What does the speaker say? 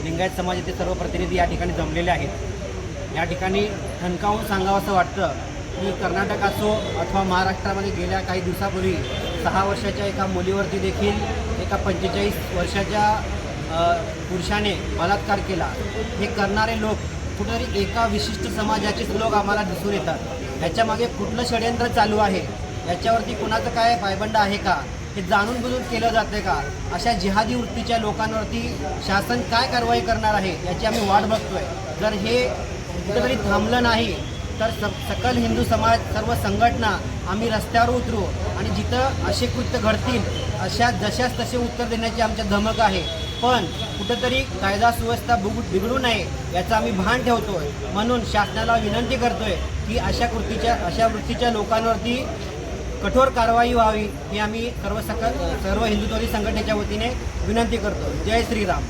लिंगायत समाजाचे सर्व प्रतिनिधी या ठिकाणी जमलेले आहेत। या ठिकाणी ठणकावून सांगावं असं वाटतं की कर्नाटक असो अथवा महाराष्ट्रामध्ये गेल्या काही दिवसापूर्वी 6 वर्षाच्या एका मुलीवरती देखील एका 45 वर्षाच्या पुरुषाने बलात्कार केला। हे करणारे लोक कुठेतरी एका विशिष्ट समाजाचेच लोक आम्हाला दिसून येतात। ह्याच्यामागे कुठलं षडयंत्र चालू आहे, याच्यावरती कुणाचं काय पायबंड आहे का, हे जाणून बुजून केलं जातं का? अशा जिहादी वृत्तीच्या लोकांवरती शासन काय कारवाई करणार आहे याची आम्ही वाट बघतोय। जर हे कुठेतरी थांबलं नाही तर सकल हिंदू समाज सर्व संघटना आम्ही रस्त्यावर उतरू आणि जिथं असे कृत्य घडतील अशा जशाच तसे उत्तर देण्याची आमच्या धमक आहे। पण कुठंतरी कायदा सुव्यवस्था बिघडू नये याचं आम्ही भान ठेवतोय। म्हणून शासनाला विनंती करतोय की अशा वृत्तीच्या लोकांवरती कठोर कारवाई व्हावी ही आम्ही सर्व हिंदुत्ववादी संघटनेच्या वतीने विनंती करतो। जय श्रीराम।